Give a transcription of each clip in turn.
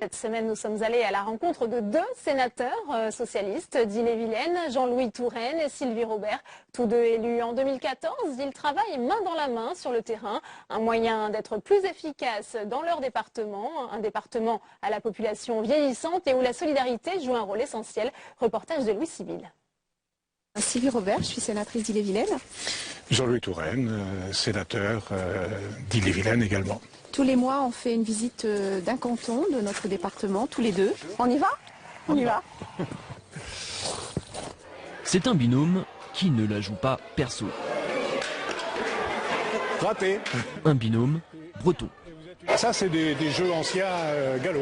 Cette semaine, nous sommes allés à la rencontre de deux sénateurs socialistes d'Ille-et-Vilaine, Jean-Louis Touraine et Sylvie Robert. Tous deux élus en 2014, ils travaillent main dans la main sur le terrain, un moyen d'être plus efficace dans leur département, un département à la population vieillissante et où la solidarité joue un rôle essentiel. Reportage de Louis Sibylle. Sylvie Robert, je suis sénatrice d'Ille-et-Vilaine. Jean-Louis Touraine, sénateur d'Ille-et-Vilaine également. Tous les mois, on fait une visite d'un canton de notre département, tous les deux. On y va? On y va. C'est un binôme qui ne la joue pas perso. Raté. Un binôme breton. Ça, c'est des jeux anciens gallo.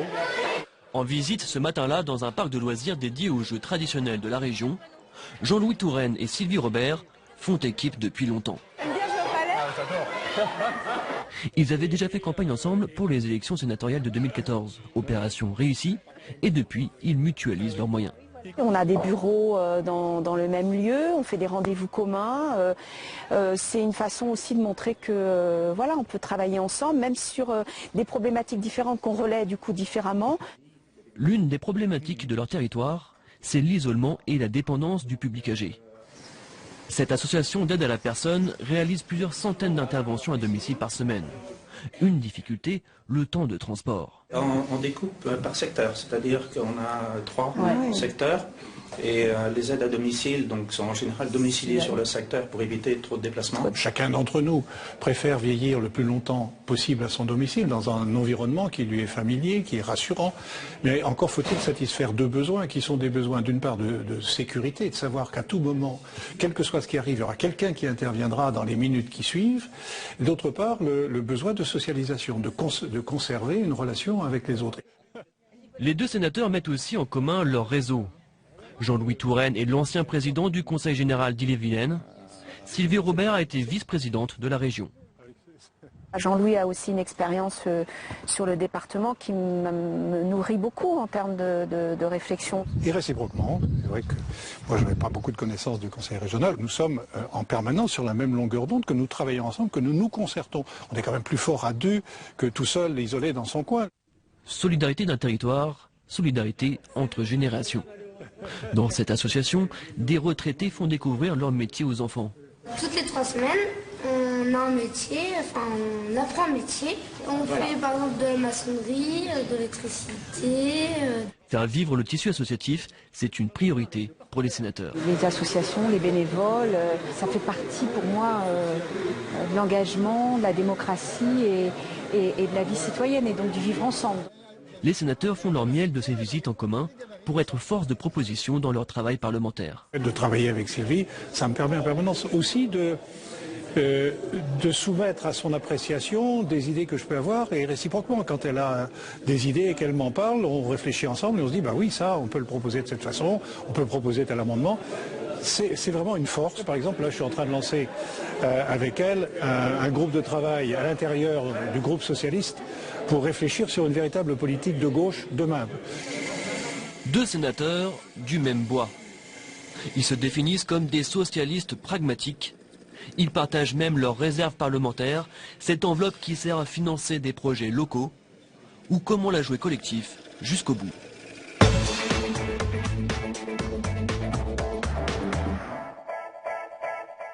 En visite ce matin-là dans un parc de loisirs dédié aux jeux traditionnels de la région, Jean-Louis Touraine et Sylvie Robert font équipe depuis longtemps. Ils avaient déjà fait campagne ensemble pour les élections sénatoriales de 2014. Opération réussie, et depuis, ils mutualisent leurs moyens. On a des bureaux dans le même lieu, on fait des rendez-vous communs. C'est une façon aussi de montrer que voilà, on peut travailler ensemble, même sur des problématiques différentes qu'on relaie du coup différemment. L'une des problématiques de leur territoire, c'est l'isolement et la dépendance du public âgé. Cette association d'aide à la personne réalise plusieurs centaines d'interventions à domicile par semaine. Une difficulté, le temps de transport. On découpe par secteur, c'est-à-dire qu'on a trois secteurs et les aides à domicile donc, sont en général domiciliées sur le secteur pour éviter trop de déplacements. Chacun d'entre nous préfère vieillir le plus longtemps possible à son domicile, dans un environnement qui lui est familier, qui est rassurant. Mais encore faut-il satisfaire deux besoins qui sont des besoins d'une part de sécurité, de savoir qu'à tout moment, quel que soit ce qui arrive, il y aura quelqu'un qui interviendra dans les minutes qui suivent. D'autre part, le besoin de socialisation, de conserver une relation avec les autres. Les deux sénateurs mettent aussi en commun leur réseau. Jean-Louis Touraine est l'ancien président du Conseil général d'Ille-et-Vilaine. Sylvie Robert a été vice-présidente de la région. Jean-Louis a aussi une expérience sur le département qui me nourrit beaucoup en termes de réflexion. Et réciproquement, c'est vrai que moi je n'avais pas beaucoup de connaissances du Conseil régional. Nous sommes en permanence sur la même longueur d'onde, que nous travaillons ensemble, que nous nous concertons. On est quand même plus fort à deux que tout seul, isolé dans son coin. Solidarité d'un territoire, solidarité entre générations. Dans cette association, des retraités font découvrir leur métier aux enfants. Toutes les 3 semaines, on a un métier, on apprend un métier. On fait par exemple de la maçonnerie, de l'électricité. Faire vivre le tissu associatif, c'est une priorité pour les sénateurs. Les associations, les bénévoles, ça fait partie pour moi de l'engagement, de la démocratie et de la vie citoyenne et donc du vivre ensemble. Les sénateurs font leur miel de ces visites en commun pour être force de proposition dans leur travail parlementaire. De travailler avec Sylvie, ça me permet en permanence aussi de soumettre à son appréciation des idées que je peux avoir et réciproquement, quand elle a des idées et qu'elle m'en parle, on réfléchit ensemble et on se dit bah oui, ça on peut le proposer de cette façon, on peut proposer tel amendement. C'est vraiment une force. Par exemple, là je suis en train de lancer avec elle un groupe de travail à l'intérieur du groupe socialiste pour réfléchir sur une véritable politique de gauche demain. Deux sénateurs du même bois. Ils se définissent comme des socialistes pragmatiques. Ils partagent même leurs réserves parlementaires, cette enveloppe qui sert à financer des projets locaux, ou comment la jouer collectif jusqu'au bout.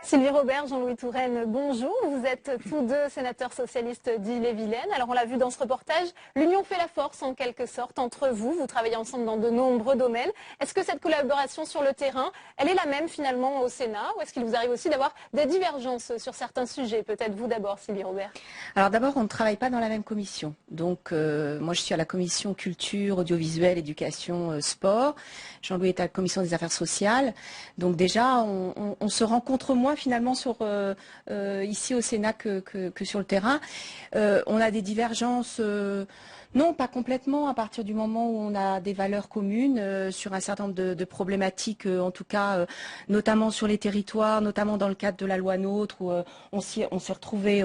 Sylvie Robert, Jean-Louis Touraine, bonjour. Vous êtes tous deux sénateurs socialistes d'Ille-et-Vilaine. Alors on l'a vu dans ce reportage, l'union fait la force en quelque sorte entre vous. Vous travaillez ensemble dans de nombreux domaines. Est-ce que cette collaboration sur le terrain, elle est la même finalement au Sénat ou est-ce qu'il vous arrive aussi d'avoir des divergences sur certains sujets? Peut-être vous d'abord, Sylvie Robert. Alors d'abord, on ne travaille pas dans la même commission. Donc moi je suis à la commission culture, audiovisuel, éducation, sport. Jean-Louis est à la commission des affaires sociales. Donc déjà, on se rencontre moins finalement ici au Sénat que sur le terrain. On a des divergences, non pas complètement, à partir du moment où on a des valeurs communes sur un certain nombre de problématiques, en tout cas notamment sur les territoires, notamment dans le cadre de la loi NOTRe où on s'est retrouvés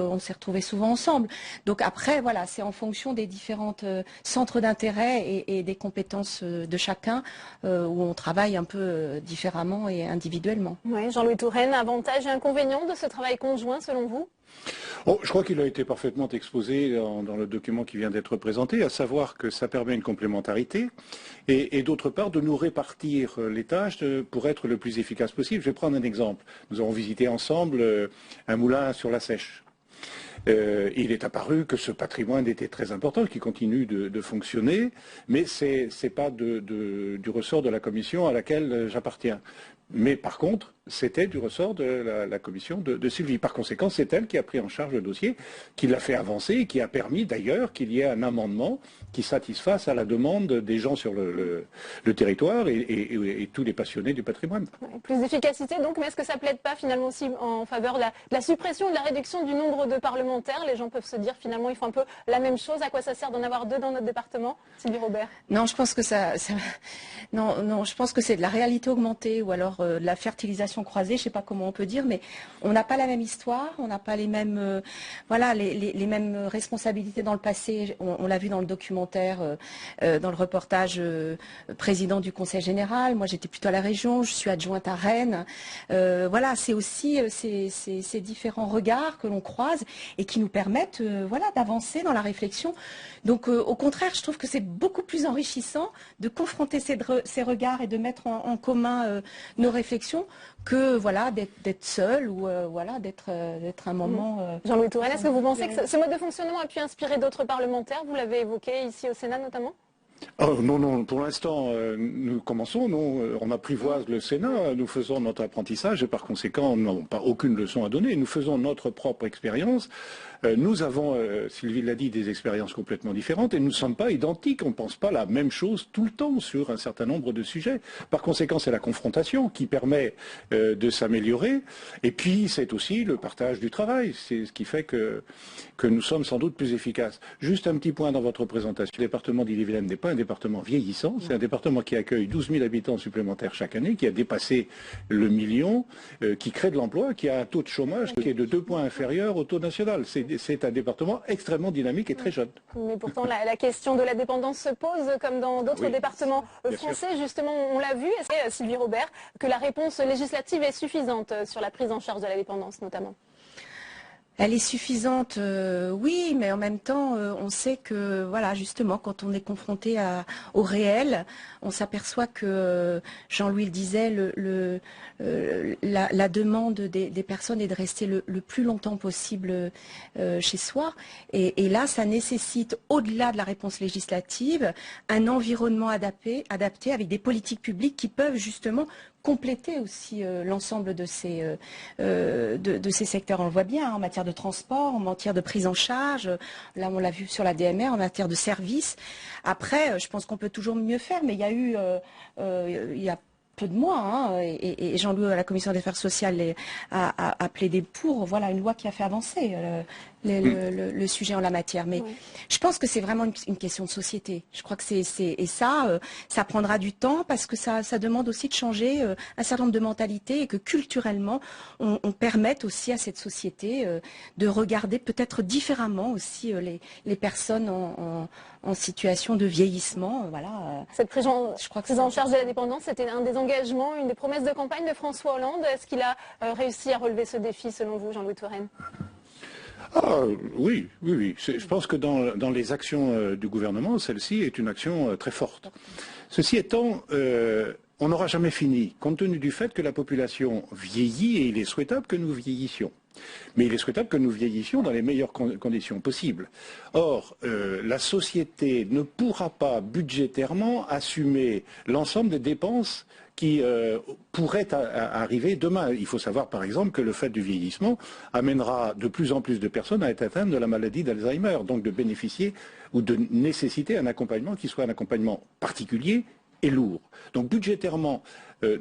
souvent ensemble. Donc après, voilà, c'est en fonction des différents centres d'intérêt et des compétences de chacun où on travaille un peu différemment et individuellement. Oui, Jean-Louis Touraine, avantages et inconvénients de ce travail conjoint selon vous? Oh, je crois qu'il a été parfaitement exposé dans le document qui vient d'être présenté, à savoir que ça permet une complémentarité et d'autre part de nous répartir les tâches pour être le plus efficace possible. Je vais prendre un exemple. Nous avons visité ensemble un moulin sur la Seiche. Il est apparu que ce patrimoine était très important, qui continue de fonctionner, mais ce n'est pas du ressort de la commission à laquelle j'appartiens. Mais par contre, c'était du ressort de la commission de Sylvie. Par conséquent, c'est elle qui a pris en charge le dossier, qui l'a fait avancer et qui a permis d'ailleurs qu'il y ait un amendement qui satisfasse à la demande des gens sur le territoire et tous les passionnés du patrimoine. Plus d'efficacité donc, mais est-ce que ça ne plaide pas finalement aussi en faveur de la suppression et de la réduction du nombre de parlementaires? Les gens peuvent se dire finalement ils font un peu la même chose. À quoi ça sert d'en avoir 2 dans notre département? Sylvie Robert. Non, je pense que non, je pense que c'est de la réalité augmentée ou alors de la fertilisation croisée, je ne sais pas comment on peut dire, mais on n'a pas la même histoire, on n'a pas les mêmes, les mêmes responsabilités dans le passé. On l'a vu dans le documentaire, dans le reportage président du Conseil général. Moi, j'étais plutôt à la région, je suis adjointe à Rennes. C'est aussi ces différents regards que l'on croise et qui nous permettent d'avancer dans la réflexion. Donc, au contraire, je trouve que c'est beaucoup plus enrichissant de confronter ces regards et de mettre en commun nos réflexions que d'être seul ou d'être un moment. Jean-Louis Touraine, est-ce que vous pensez que ce mode de fonctionnement a pu inspirer d'autres parlementaires? Vous l'avez évoqué ici au Sénat notamment. Oh, non, pour l'instant, nous commençons, on apprivoise le Sénat, nous faisons notre apprentissage et par conséquent, nous n'avons pas aucune leçon à donner, nous faisons notre propre expérience. Nous avons, Sylvie l'a dit, des expériences complètement différentes et nous ne sommes pas identiques, on ne pense pas la même chose tout le temps sur un certain nombre de sujets. Par conséquent, c'est la confrontation qui permet de s'améliorer et puis c'est aussi le partage du travail, c'est ce qui fait que nous sommes sans doute plus efficaces. Juste un petit point dans votre présentation, le département d'Ille-et-Vilaine n'est pas un département vieillissant, c'est un département qui accueille 12 000 habitants supplémentaires chaque année, qui a dépassé le million, qui crée de l'emploi, qui a un taux de chômage qui est de 2 points inférieur au taux national. C'est un département extrêmement dynamique et très jeune. Mais pourtant, la question de la dépendance se pose, comme dans d'autres départements français. Justement, on l'a vu, est-ce que, Sylvie Robert, que la réponse législative est suffisante sur la prise en charge de la dépendance, notamment? Elle est suffisante, oui, mais en même temps, on sait que, justement, quand on est confronté au réel, on s'aperçoit que, Jean-Louis le disait, la demande des personnes est de rester le plus longtemps possible chez soi. Et là, ça nécessite, au-delà de la réponse législative, un environnement adapté avec des politiques publiques qui peuvent justement compléter aussi l'ensemble de ces secteurs. On le voit bien en matière de transport, en matière de prise en charge. Là, on l'a vu sur la DMR, en matière de services. Après, je pense qu'on peut toujours mieux faire, mais il y a eu, il y a peu de mois, et Jean-Louis à la Commission des Affaires sociales a plaidé pour une loi qui a fait avancer le sujet en la matière. Mais je pense que c'est vraiment une question de société. Je crois que ça prendra du temps parce que ça demande aussi de changer un certain nombre de mentalités et que culturellement, on permette aussi à cette société de regarder peut-être différemment aussi les personnes en situation de vieillissement. Cette prise en charge de la dépendance, c'était un des engagements, une des promesses de campagne de François Hollande. Est-ce qu'il a réussi à relever ce défi selon vous, Jean-Louis Touraine? Oui. Je pense que dans les actions du gouvernement, celle-ci est une action très forte. Ceci étant, on n'aura jamais fini, compte tenu du fait que la population vieillit et il est souhaitable que nous vieillissions. Mais il est souhaitable que nous vieillissions dans les meilleures conditions possibles. Or, la société ne pourra pas budgétairement assumer l'ensemble des dépenses qui pourraient arriver demain. Il faut savoir par exemple que le fait du vieillissement amènera de plus en plus de personnes à être atteintes de la maladie d'Alzheimer, donc de bénéficier ou de nécessiter un accompagnement qui soit un accompagnement particulier et lourd. Donc budgétairement,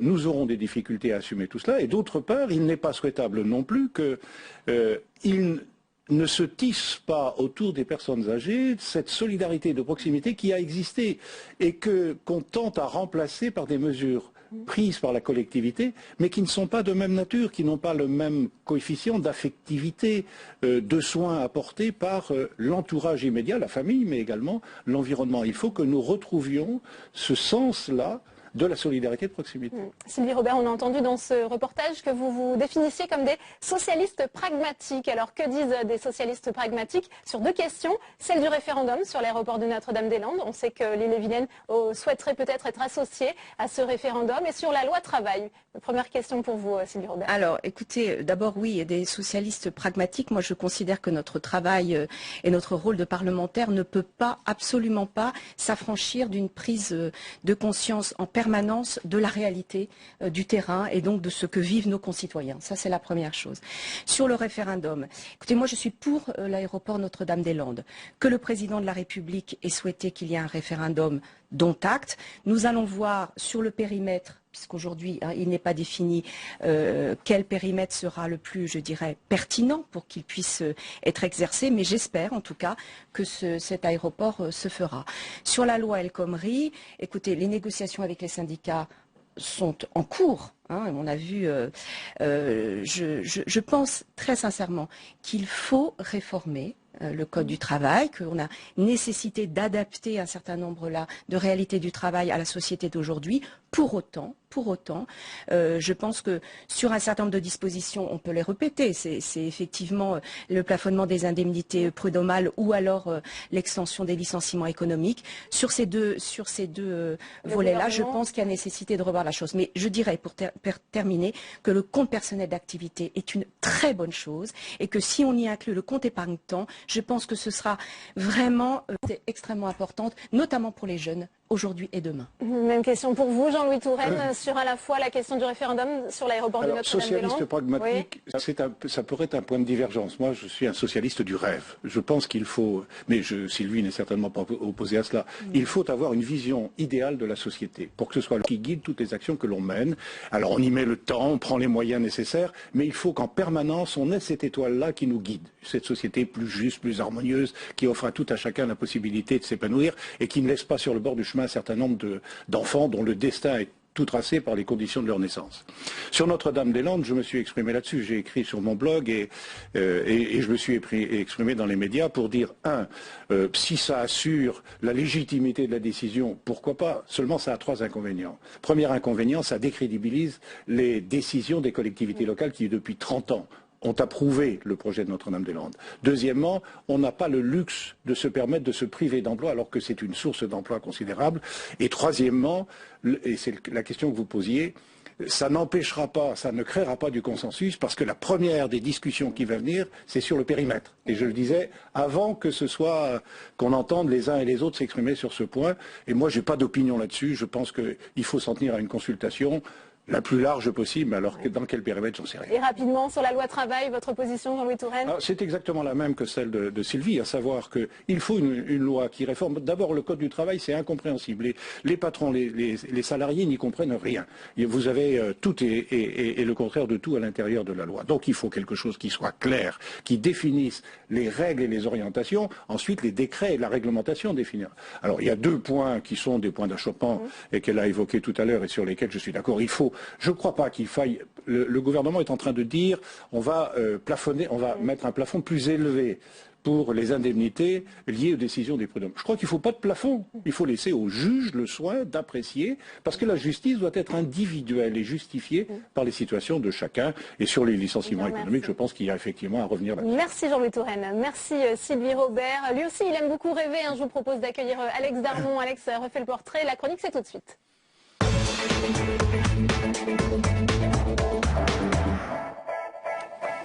nous aurons des difficultés à assumer tout cela et d'autre part, il n'est pas souhaitable non plus qu'il ne se tisse pas autour des personnes âgées cette solidarité de proximité qui a existé et qu'on tente à remplacer par des mesures prises par la collectivité, mais qui ne sont pas de même nature, qui n'ont pas le même coefficient d'affectivité, de soins apportés par l'entourage immédiat, la famille, mais également l'environnement. Il faut que nous retrouvions ce sens-là de la solidarité de proximité. Sylvie Robert, on a entendu dans ce reportage que vous vous définissiez comme des socialistes pragmatiques. Alors que disent des socialistes pragmatiques sur deux questions? Celle du référendum sur l'aéroport de Notre-Dame-des-Landes. On sait que l'Ille-et-Vilaine souhaiterait peut-être être associée à ce référendum. Et sur la loi travail. Première question pour vous, Sylvie Robert. Alors, écoutez, d'abord, oui, il y a des socialistes pragmatiques. Moi, je considère que notre travail et notre rôle de parlementaire ne peut pas, absolument pas, s'affranchir d'une prise de conscience en permanence de la réalité du terrain et donc de ce que vivent nos concitoyens. Ça, c'est la première chose. Sur le référendum, écoutez, moi, je suis pour l'aéroport Notre-Dame-des-Landes. Que le président de la République ait souhaité qu'il y ait un référendum, dont acte. Nous allons voir sur le périmètre, puisqu'aujourd'hui il n'est pas défini, quel périmètre sera le plus, je dirais, pertinent pour qu'il puisse être exercé, mais j'espère en tout cas que cet aéroport se fera. Sur la loi El Khomri, écoutez, les négociations avec les syndicats sont en cours. On a vu, je pense très sincèrement qu'il faut réformer le Code du travail, qu'on a nécessité d'adapter un certain nombre de réalités du travail à la société d'aujourd'hui. Pour autant, je pense que sur un certain nombre de dispositions, on peut les répéter. C'est effectivement le plafonnement des indemnités prud'homales ou alors l'extension des licenciements économiques. Sur ces deux volets-là, je pense qu'il y a nécessité de revoir la chose. Mais je dirais, pour terminer, que le compte personnel d'activité est une très bonne chose et que si on y inclut le compte épargne-temps, je pense que ce sera vraiment extrêmement importante, notamment pour les jeunes, aujourd'hui et demain. Même question pour vous, Jean-Louis Touraine, sur à la fois la question du référendum sur l'aéroport de Notre-Dame-des-Landes. Socialiste pragmatique, oui. Ça pourrait être un point de divergence. Moi, je suis un socialiste du rêve. Je pense qu'il faut, mais Sylvie n'est certainement pas opposée à cela, il faut avoir une vision idéale de la société pour que ce soit qui guide toutes les actions que l'on mène. Alors on y met le temps, on prend les moyens nécessaires, mais il faut qu'en permanence on ait cette étoile-là qui nous guide. Cette société plus juste, plus harmonieuse, qui offre à tout à chacun la possibilité de s'épanouir et qui ne laisse pas sur le bord du chemin un certain nombre d'enfants dont le destin est tout tracé par les conditions de leur naissance. Sur Notre-Dame-des-Landes, je me suis exprimé là-dessus. J'ai écrit sur mon blog et je me suis exprimé dans les médias pour dire, si ça assure la légitimité de la décision, pourquoi pas? Seulement, ça a trois inconvénients. Premier inconvénient, ça décrédibilise les décisions des collectivités locales qui, depuis 30 ans, ont approuvé le projet de Notre-Dame-des-Landes. Deuxièmement, on n'a pas le luxe de se permettre de se priver d'emploi alors que c'est une source d'emploi considérable. Et troisièmement, et c'est la question que vous posiez, ça n'empêchera pas, ça ne créera pas du consensus parce que la première des discussions qui va venir, c'est sur le périmètre. Et je le disais, avant que ce soit qu'on entende les uns et les autres s'exprimer sur ce point. Et moi, je n'ai pas d'opinion là-dessus. Je pense qu'il faut s'en tenir à une consultation la plus large possible, alors que dans quel périmètre, j'en sais rien. Et rapidement, sur la loi travail, votre position, Jean-Louis Touraine? C'est exactement la même que celle de Sylvie, à savoir qu'il faut une loi qui réforme. D'abord, le Code du travail, c'est incompréhensible. Les patrons, les salariés n'y comprennent rien. Vous avez tout et le contraire de tout à l'intérieur de la loi. Donc il faut quelque chose qui soit clair, qui définisse les règles et les orientations. Ensuite, les décrets et la réglementation définir. Alors il y a deux points qui sont des points d'achoppement et qu'elle a évoqués tout à l'heure et sur lesquels je suis d'accord. Je ne crois pas qu'il faille. Le gouvernement est en train de dire on va plafonner, on va mettre un plafond plus élevé pour les indemnités liées aux décisions des prud'hommes. Je crois qu'il ne faut pas de plafond. Il faut laisser aux juges le soin d'apprécier, parce que la justice doit être individuelle et justifiée par les situations de chacun. Et sur les licenciements économiques, je pense qu'il y a effectivement à revenir là-dessus. Merci Jean-Louis Touraine. Merci Sylvie Robert. Lui aussi, il aime beaucoup rêver. Je vous propose d'accueillir Alex Darmon. Alex refait le portrait. La chronique, c'est tout de suite.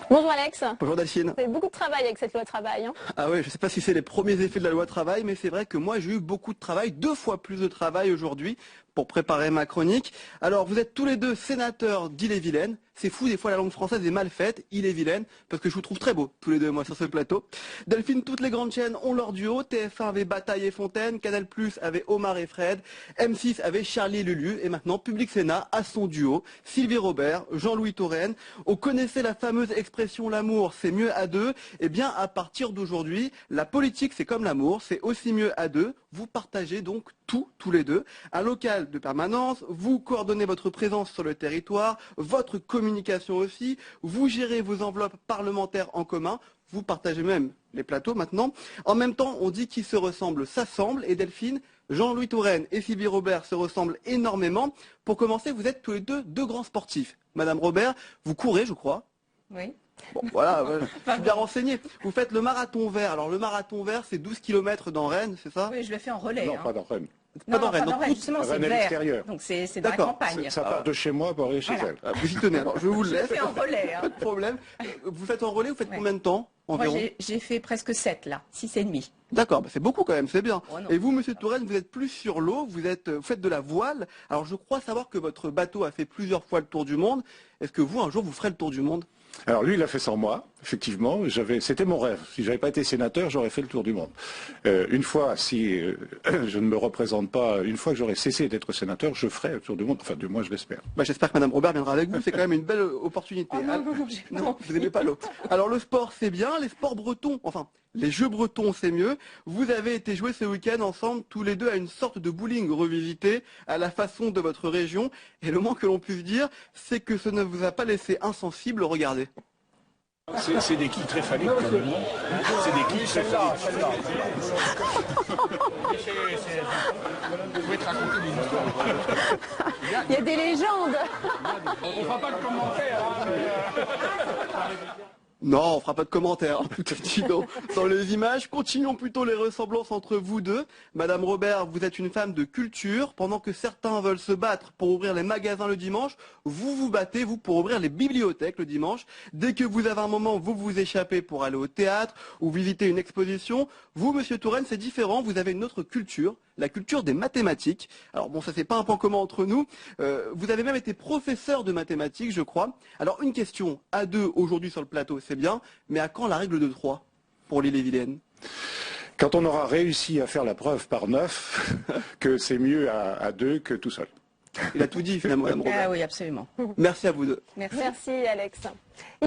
Bonjour Alex. Bonjour Delphine. Vous avez beaucoup de travail avec cette loi travail. Ah oui, je ne sais pas si c'est les premiers effets de la loi travail, mais c'est vrai que moi j'ai eu beaucoup de travail, 2 fois plus de travail aujourd'hui pour préparer ma chronique. Alors vous êtes tous les deux sénateurs d'Ille-et-Vilaine. C'est fou, des fois la langue française est mal faite, Ille-et-Vilaine, parce que je vous trouve très beau, tous les deux, moi, sur ce plateau. Delphine, toutes les grandes chaînes ont leur duo. TF1 avait Bataille et Fontaine, Canal+ avait Omar et Fred, M6 avait Charlie et Lulu, et maintenant Public Sénat a son duo, Sylvie Robert, Jean-Louis Touraine. On connaissait la fameuse expression l'amour, c'est mieux à deux. Eh bien, à partir d'aujourd'hui, la politique, c'est comme l'amour, c'est aussi mieux à deux. Vous partagez donc tout, tous les deux. Un local de permanence, vous coordonnez votre présence sur le territoire, votre communication aussi, vous gérez vos enveloppes parlementaires en commun, vous partagez même les plateaux maintenant. En même temps, on dit qui se ressemble s'assemble. Et Delphine, Jean-Louis Touraine et Sylvie Robert se ressemblent énormément. Pour commencer, vous êtes tous les deux grands sportifs. Madame Robert, vous courez, je crois. Oui. Bon, voilà, je suis bien renseigné. Vous faites le marathon vert. Alors, le marathon vert, c'est 12 km dans Rennes, c'est ça? Oui, je le fais en relais. Non, pas dans Rennes. Pas dans Rennes. Pas dans Rennes, justement, c'est Rennes à vert. l'extérieur. Donc, c'est dans la D'accord. campagne. Ça part de chez moi pour aller chez Voilà. elle. Ah, vous y tenez, alors je vous le Je le laisse. fais en relais. Pas de problème. Vous faites en relais, vous faites Ouais. combien de temps Moi, environ? j'ai fait presque 7 là, 6,5. D'accord, bah c'est beaucoup quand même, c'est bien. Oh non. Et vous, Monsieur Touraine, vous êtes plus sur l'eau, vous faites de la voile. Alors je crois savoir que votre bateau a fait plusieurs fois le tour du monde. Est-ce que vous, un jour, vous ferez le tour du monde? Alors lui, il a fait sans moi, effectivement. C'était mon rêve. Si j'avais pas été sénateur, j'aurais fait le tour du monde. Une fois, si je ne me représente pas, une fois que j'aurai cessé d'être sénateur, je ferai le tour du monde. Enfin, du moins, je l'espère. Bah, j'espère que Madame Robert viendra avec vous, c'est quand même une belle opportunité. Oh non, Non, vous n'aimez pas l'eau. Alors le sport, c'est bien, les sports bretons, enfin, les jeux bretons, c'est mieux. Vous avez été jouer ce week-end ensemble, tous les deux, à une sorte de bowling revisité, à la façon de votre région. Et le moins que l'on puisse dire, c'est que ce ne vous a pas laissé insensible, regardez. C'est des quilles très phalliques, quand même. C'est des quilles très phalliques. Il y a des légendes. Non, on fera pas de commentaires, dit dans les images. Continuons plutôt les ressemblances entre vous deux. Madame Robert, vous êtes une femme de culture. Pendant que certains veulent se battre pour ouvrir les magasins le dimanche, vous vous battez, vous, pour ouvrir les bibliothèques le dimanche. Dès que vous avez un moment, vous vous échappez pour aller au théâtre ou visiter une exposition. Vous, Monsieur Touraine, c'est différent. Vous avez une autre culture, la culture des mathématiques. Alors bon, ça c'est pas un point commun entre nous. Vous avez même été professeur de mathématiques, je crois. Alors une question, à deux aujourd'hui sur le plateau, c'est bien, mais à quand la règle de 3 pour l'Ille-et-Vilaine? Quand on aura réussi à faire la preuve par 9, que c'est mieux à 2 que tout seul. Il a tout dit finalement, Madame Robert. Ah oui, absolument. Merci à vous deux. Merci. Merci Alex.